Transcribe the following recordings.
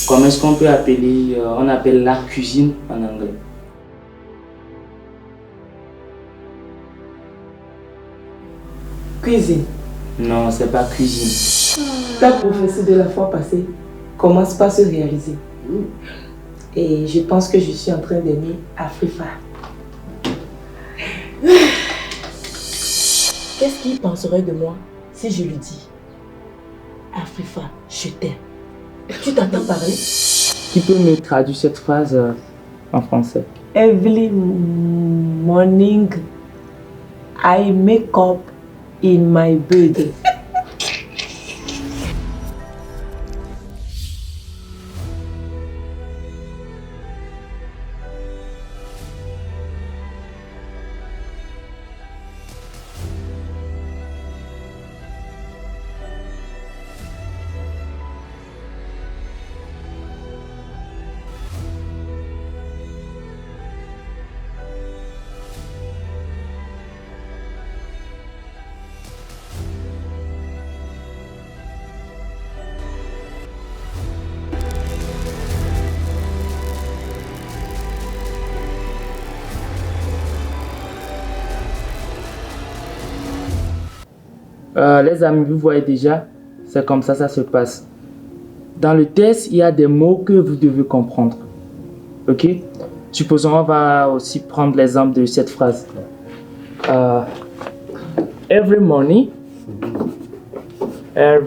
Comment est-ce qu'on peut appeler, on appelle la cuisine en anglais? Cuisine. Non, c'est pas cuisine. Ta prophétie de la fois passée commence par se réaliser. Et je pense que je suis en train d'aimer Afrifa. Qu'est-ce qu'il penserait de moi si je lui dis Afrifa, je t'aime. Tu t'entends parler? Qui peut me traduire cette phrase en français? Every morning, I make up in my bed. Les amis, vous voyez déjà, c'est comme ça se passe. Dans le test, il y a des mots que vous devez comprendre. Ok? Supposons, on va aussi prendre l'exemple de cette phrase. Every morning, I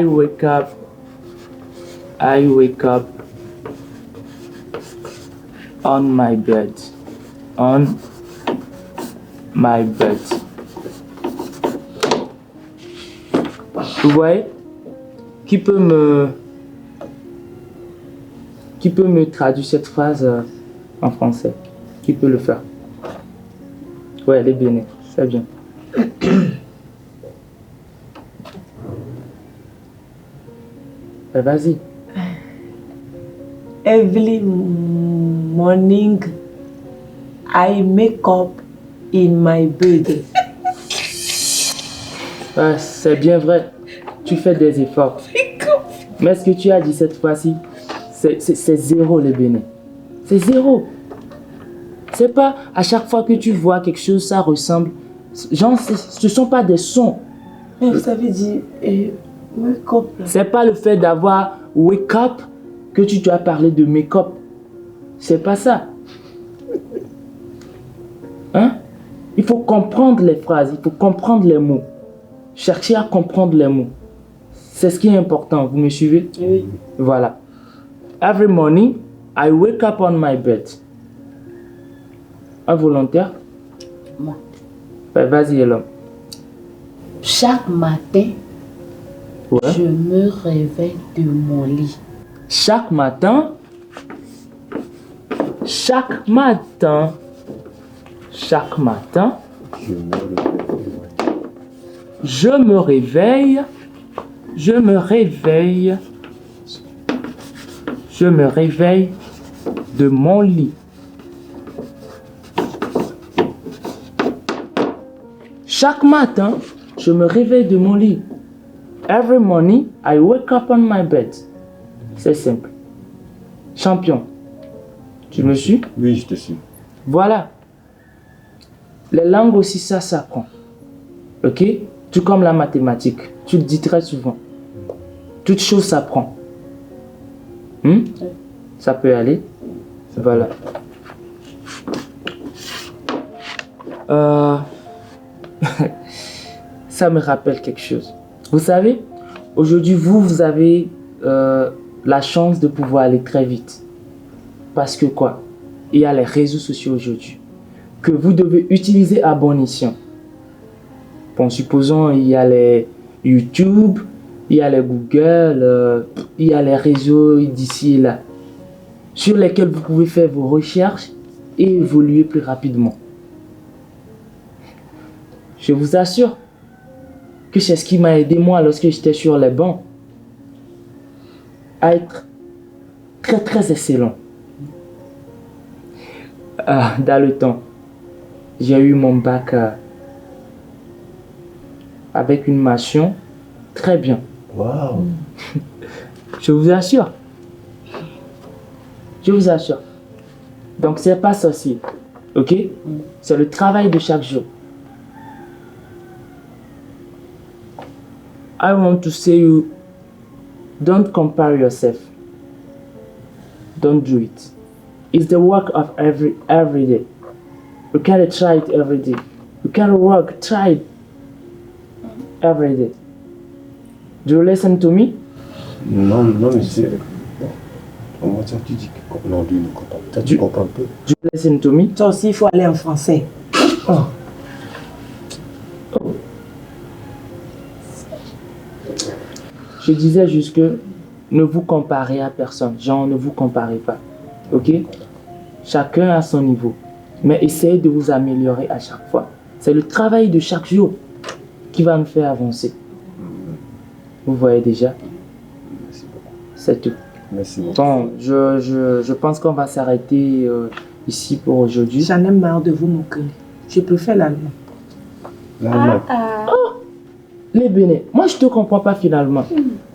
wake up on my bed. Vous voyez? Qui peut me traduire cette phrase en français? Qui peut le faire? Ouais, les bénis, c'est bien. Vas-y. Every morning, I make up in my bed. C'est bien vrai. Tu fais des efforts. Mais ce que tu as dit cette fois-ci, c'est zéro les bénis. C'est zéro. C'est pas à chaque fois que tu vois quelque chose, ça ressemble. Genre, ce sont pas des sons. Mais ça veut dire wake up. C'est pas le fait d'avoir wake up que tu dois parler de make-up. C'est pas ça. Hein? Il faut comprendre les phrases, il faut comprendre les mots. Chercher à comprendre les mots. C'est ce qui est important. Vous me suivez? Oui. Voilà. Every morning, I wake up on my bed. Un volontaire? Moi. Vas-y, Elom. Chaque matin, Ouais. je me réveille de mon lit. Chaque matin, je me réveille de mon lit. Chaque matin, je me réveille de mon lit. Every morning, I wake up on my bed. C'est simple. Champion. Tu me suis? Oui, je te suis. Voilà. Les langues aussi, ça s'apprend. Ok? Tout comme la mathématique. Tu le dis très souvent. Toute chose s'apprend. Ça peut aller. Voilà. Ça me rappelle quelque chose. Vous savez, aujourd'hui, vous avez la chance de pouvoir aller très vite. Parce que quoi? Il y a les réseaux sociaux aujourd'hui que vous devez utiliser à bon escient. Bon, supposons il y a les YouTube, il y a les Google, il y a les réseaux d'ici et là, sur lesquels vous pouvez faire vos recherches et évoluer plus rapidement. Je vous assure que c'est ce qui m'a aidé moi lorsque j'étais sur les bancs à être très très excellent. Dans le temps, j'ai eu mon bac avec une mention très bien. Waouh. Je vous assure. Je vous assure. Donc, c'est pas sorcier. Ok? C'est le travail de chaque jour. I want to say you, don't compare yourself. Don't do it. It's the work of every day. You gotta try it every day. You gotta work, try it every day. Do you listen to me? Non, monsieur. Comment ça tu dis que non, lui ne comprend pas. Tu comprends un peu. Do you listen to me? Toi aussi, il faut aller en français. Oh. Je disais juste que ne vous comparez à personne. Genre, ne vous comparez pas. Ok? Chacun à son niveau. Mais essayez de vous améliorer à chaque fois. C'est le travail de chaque jour qui va nous faire avancer. Vous voyez déjà? Merci beaucoup. C'est tout. Merci beaucoup. Bon, je pense qu'on va s'arrêter ici pour aujourd'hui. J'en ai marre de vous moquer. Je préfère l'allemand. L'allemand. Les Bénins, moi je te comprends pas finalement.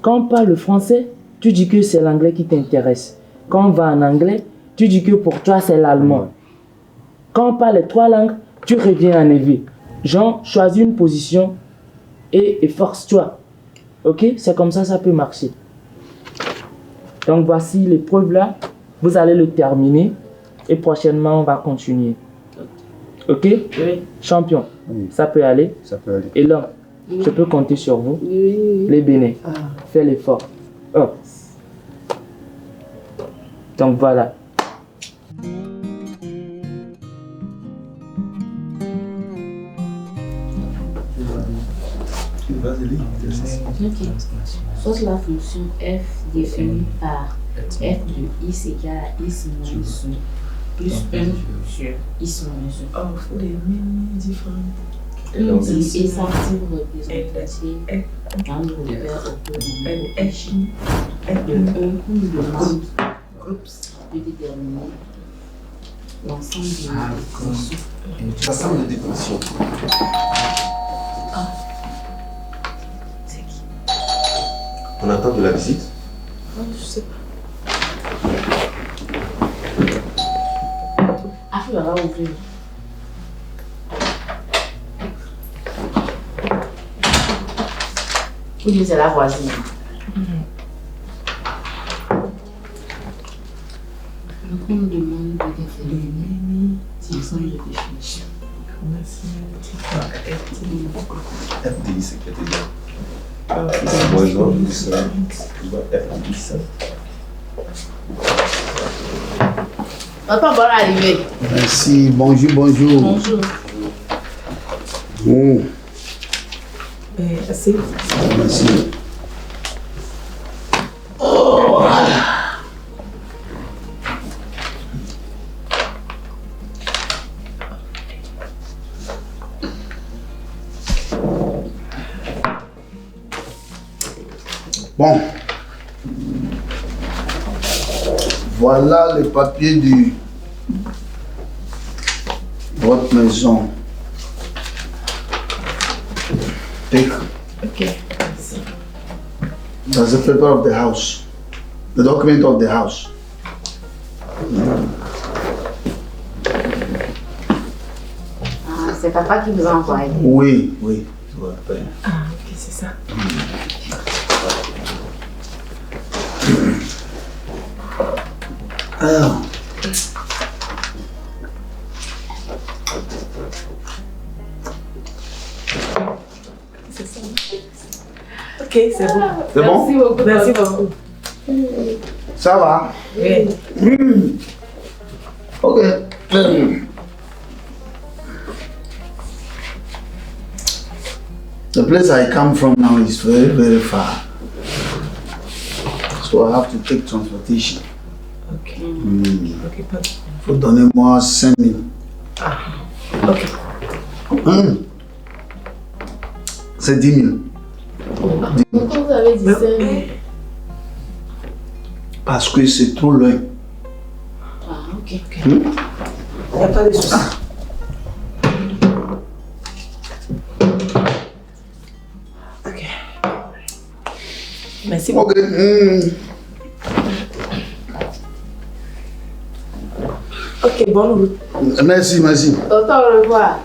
Quand on parle le français, tu dis que c'est l'anglais qui t'intéresse. Quand on va en anglais, tu dis que pour toi c'est l'allemand. Quand on parle les trois langues, tu reviens en évi. Genre, choisis une position et force-toi. Ok? C'est comme ça peut marcher. Donc voici l'épreuve là. Vous allez le terminer et prochainement on va continuer. Ok? Oui. Champion, Oui. ça peut aller. Ça peut aller. Et là, je peux compter sur vous. Oui. Les Bénins, Ah. fais l'effort. Oh. Donc voilà. Ok. Soit la fonction f définie par f de x égale à x moins 1 plus 1 sur x moins 1. Oh, faut les mêmes différentes. Et ça peut représenter un repère autonomie de 1 pour demande de déterminer l'ensemble des fonctions. L'ensemble des fonctions. C'est qui? On attend de la visite. Oh, je sais pas. Ah, il va ouvrir. Ou bien c'est la voisine. Donc on demande de déterminer l'ensemble de définition. FDI, c'est qui était bien. Moins 1, plus 1. FDI, ça. Attends, voilà arriver. Merci, bonjour. Bonjour. Oh, Assez. merci. Bon. Voilà les papiers de votre maison. Take. Ok. That's the paper of the house. The document of the house. Ah, c'est papa qui vous a envoyé. Oui, oui. Je vous rappelle. Ah, ok, c'est ça. Alors, C'est ça. Ok, c'est bon. c'est bon? Merci beaucoup. Merci beaucoup. Ça va? Oui. Ok. The place I come from now is very, very far. So I have to take transportation. Ok. Ok, pas de Faut donner-moi 5 000. Ok. C'est 10 000. Pourquoi vous avez dit ça? Parce que c'est trop loin. Ah, ok. Il n'y a pas de souci. Merci beaucoup. Ok. Ok, bonne route. Merci, merci. Tonton, au revoir.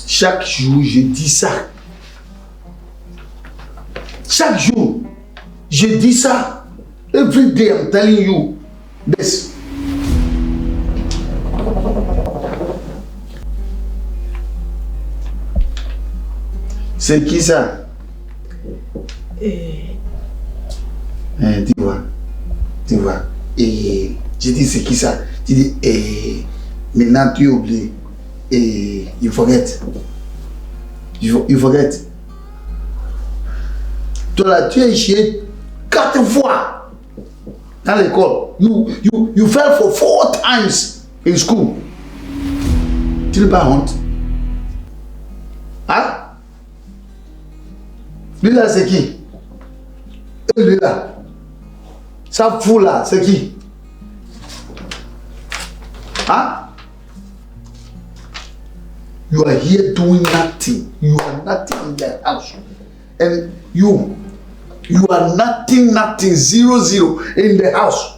Chaque jour, je dis ça. Chaque jour, je dis ça. Every day, I'm telling you this. C'est qui ça? Tu vois. Et je dis c'est qui ça? Tu dis, maintenant tu oublies. Et you forget. You forget. Toi là, tu es chié 4 fois dans l'école. You fell for 4 times in school. Tu n'as pas honte? Hein? Lui là, c'est qui? Et lui là? Ça fou là, c'est qui? Hein? You are here doing nothing. You are nothing in the house. And you are nothing, 0 in the house.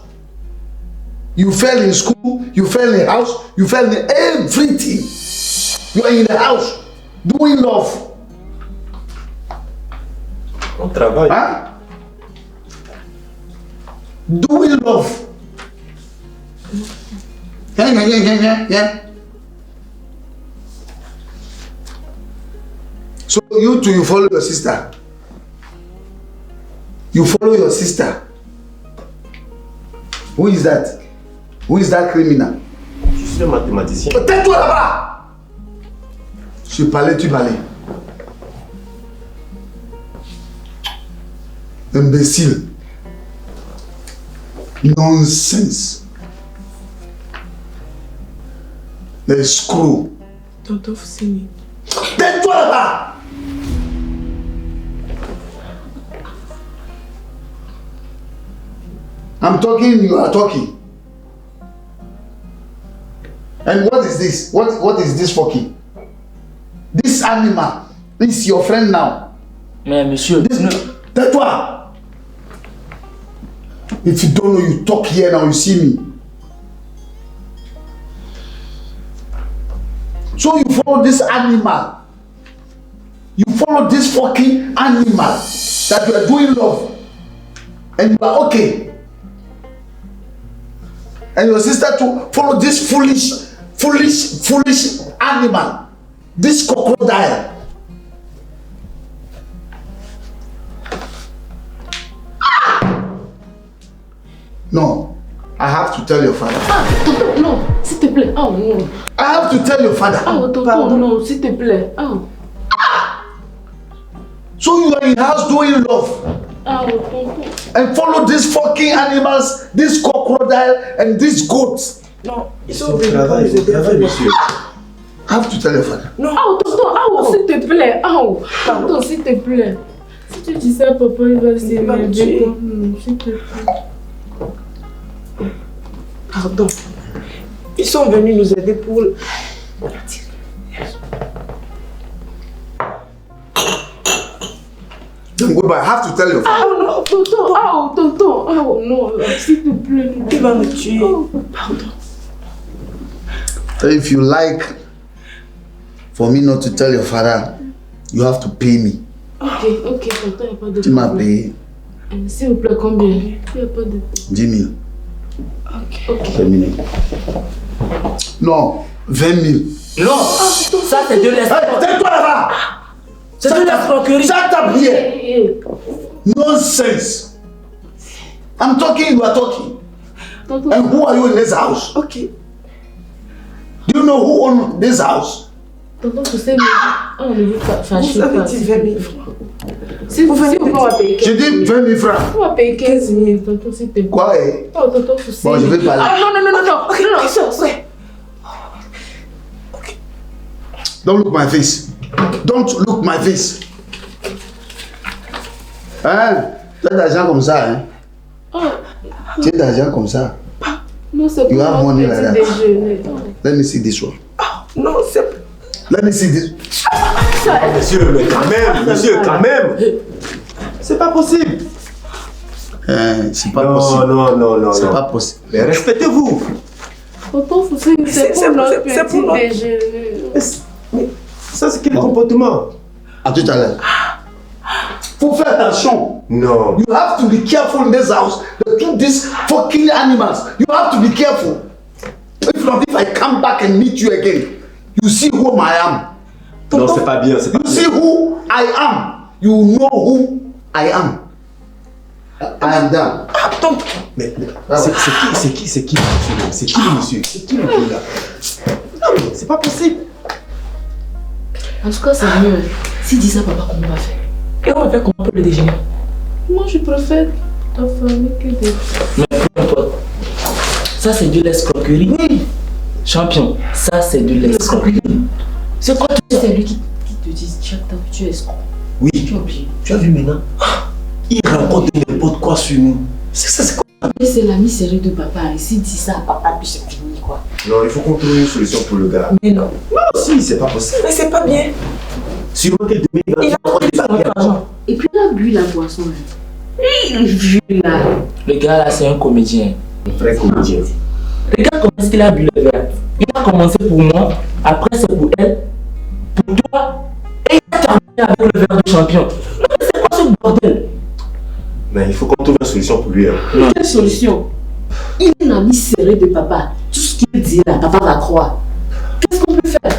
You fell in school, you fell in the house, you fell in everything. You are in the house doing love. On travaille. Hein? Doing love. Yeah. So you too, you follow your sister. You follow your sister. Who is that? Who is that criminal? Je suis un mathématicien. Tais-toi là-bas! Je parlais, tu parlais. Imbécile. Nonsense. Les screws. Tonton Foussini. Tais-toi là-bas! I'm talking, you are talking. And what is this? What is this fucking? This animal. This is your friend now. Mais monsieur, Tais-toi! If you don't know, you talk here now, you see me. So you follow this animal. You follow this fucking animal that you are doing love. And you are okay. And your sister to follow this foolish animal. This crocodile. No, I have to tell your father. Ah, tonton, non, s'il te plaît. Oh non. I have to tell your father. Oh, tonton, non, s'il te plaît. Oh. So you are in house doing love Oh, tonton. and follow these fucking animals, this crocodile and these goats. Non, ils C'est sont au venus pour travail, nous aider à faire monsieur. I have to tell your father. Non, Oh, tonton, oh, s'il te plaît. Oh, tonton, s'il te plaît. Si tu dis ça, papa, il va s'énerver. Non, s'il te plaît. pardon. Ils sont venus nous aider pour... Then goodbye. I have to tell your father. Oh non, tonton, oh, tonton, oh non, s'il te plaît. Il va me tuer. Oh. Pardon. If you like for me not to tell your father, you have to pay me. Ok, tonton, il n'y a pas de Tu m'as problème. payé S'il vous plaît, combien? Il n'y a pas de... 10 000. Ok. Terminé. Non, 20 000. non, ça c'est de Hey, l'escroc. tais-toi là-bas! C'est de l'escroquerie. Shut up here! Eh, Nonsense! I'm talking, you are talking. tonton, And who are you in this house? Ok. Do you know who owns this house? tonton, tu sais, on ne veut pas Vous fâcher. avez pas. dit 20 000 francs. Si vous venez, on va payer 15 Je 000. dis 20 000 francs. On va payer 15 000, tonton, s'il te plaît. Quoi? Eh? Oh, tonton, tu sais. Bon, je vais parler. Ah, non. Ok, Non, sors. Don't look my face. Don't look my face. Hein? Tu as d'argent comme ça, hein? Tu as d'argent comme ça. Non, c'est pour You have mon money like that. petit déjeuner. Let me see this one. Non, c'est... Let me see this. Monsieur, mais quand même. C'est pas possible. C'est pas Non, possible. non. C'est pas possible. Mais respectez-vous. Tonton Foussé, c'est pour notre c'est pour petit notre- déjeuner. Mais ça, c'est quel comportement? À tout à l'heure. Faut faire attention. Non. You have to be careful in this house. They do this for killing animals. You have to be careful. If not, if I come back and meet you again, you see who I am. Non, c'est pas bien, c'est pas You bien. see who I am. You know who I am. I am done. Mais c'est qui le monsieur? C'est qui le monsieur? C'est qui le monsieur là? Non, mais c'est pas possible. En tout cas, c'est mieux. S'il dit ça, papa, comment on va faire? Et on va faire comment pour le déjeuner? Moi, je préfère ta famille que des... Mais peu importe. Ça, c'est de l'escroquerie. Champion, ça, c'est de l'escroquerie. C'est quoi tout ça? C'est lui qui te dit chaque temps que tu es escroc. Oui, Tu es obligé. tu as vu maintenant? Il raconte n'importe quoi sur nous. C'est quoi? Mais c'est l'ami serré de papa. Et s'il dit ça à papa, puis c'est fini, quoi. Non, il faut qu'on trouve une solution pour le gars. Mais non. Non, si, c'est pas possible. Mais c'est pas bien. Sûrement que demain, il Il va a pris sur notre argent. Et puis là, bu la boisson, là. Il vieux, là. Le gars là, c'est un comédien. Un vrai comédien. Regarde comment est-ce qu'il a bu le verre. Il a commencé pour moi, après c'est pour elle, pour toi, et il a terminé avec le verre de champion. Non, mais c'est quoi ce bordel? Mais il faut qu'on trouve une solution pour lui. Hein. Quelle solution? Il est l'ami serré de papa. Tout ce qu'il dit là, papa va croire. Qu'est-ce qu'on peut faire?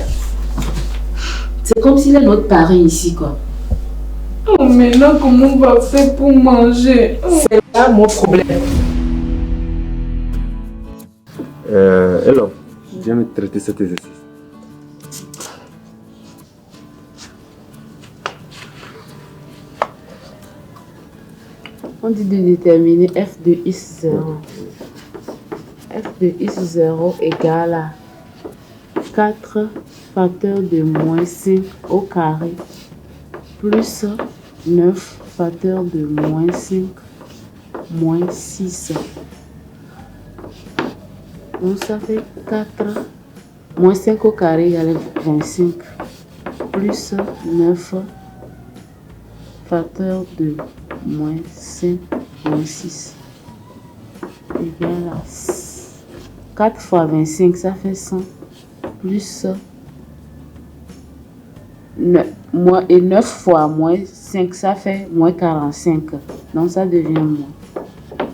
C'est comme s'il est notre parrain ici, quoi. Oh, maintenant, comment on va faire pour manger? C'est là mon problème. Hello, viens me traiter cet exercice. On dit de déterminer f de x0. F de x0 égale à 4 facteurs de moins 5 au carré plus 9 facteurs de moins 5 moins 6. Donc ça fait 4 moins 5 au carré égale 25 plus 9 facteurs de moins 5 moins 6 égale à 4 fois 25, ça fait 100 plus 9, et 9 fois moins 5, ça fait moins 45. Donc ça devient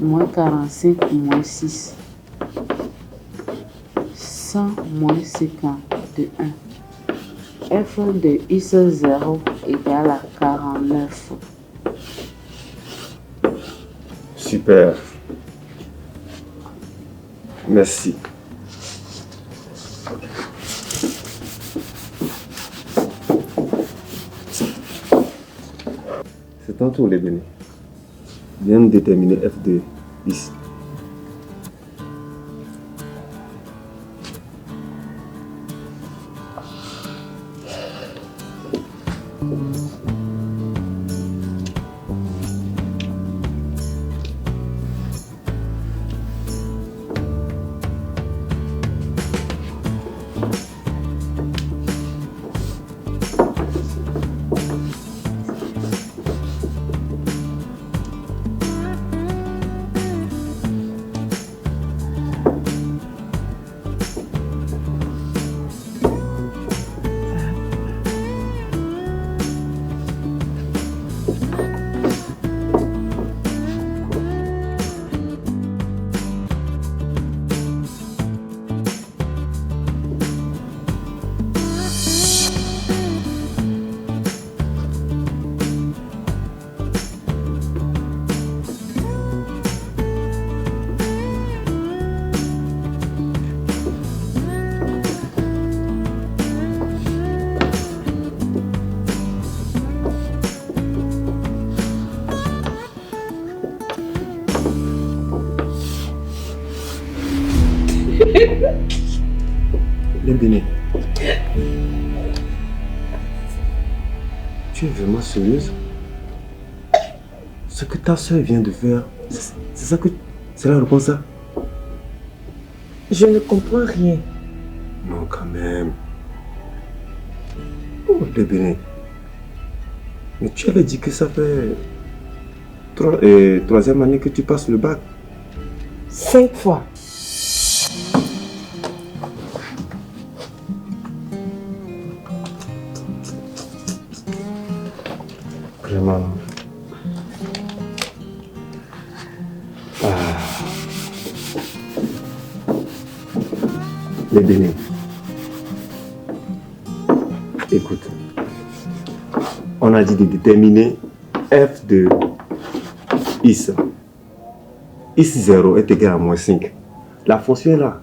moins 45 moins 6. 100 moins 51. F de x0 égale à 49. Super. Merci. C'est ton tour, les bénis. Viens me déterminer f de ici. Les bénis. Tu es vraiment sérieuse? Ce que ta soeur vient de faire, c'est ça que... C'est la réponse ça? Je ne comprends rien. Non, quand même. Oh, le Bénin. Mais tu avais dit que ça fait... troisième année que tu passes le bac. 5 fois. Vraiment. Les Bénin. Écoute. On a dit de déterminer f de is. Is 0 est égal à moins 5. La fonction est là.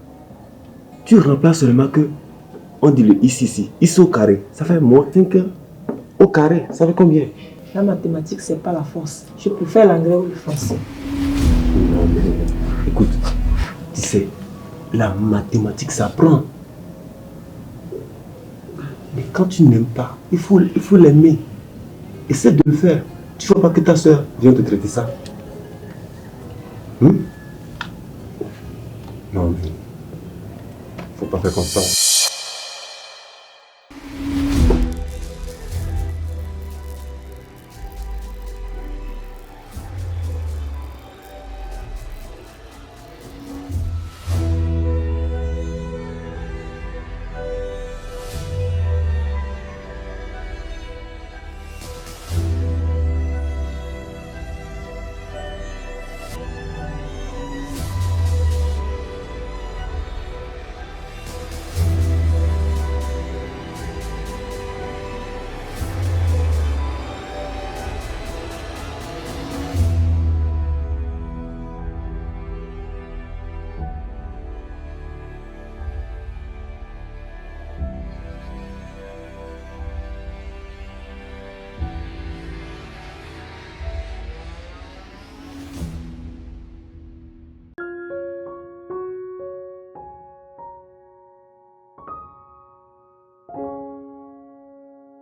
Tu remplaces seulement que on dit le is ici. Is au carré. Ça fait moins 5 au carré. Ça fait combien? La mathématique, c'est pas la force. Je préfère l'anglais ou le français. Non, mais écoute, tu sais, la mathématique s'apprend. Mais quand tu n'aimes pas, il faut l'aimer. Essaie de le faire. Tu ne veux pas que ta soeur vienne te traiter ça. Non, mais faut pas faire comme ça.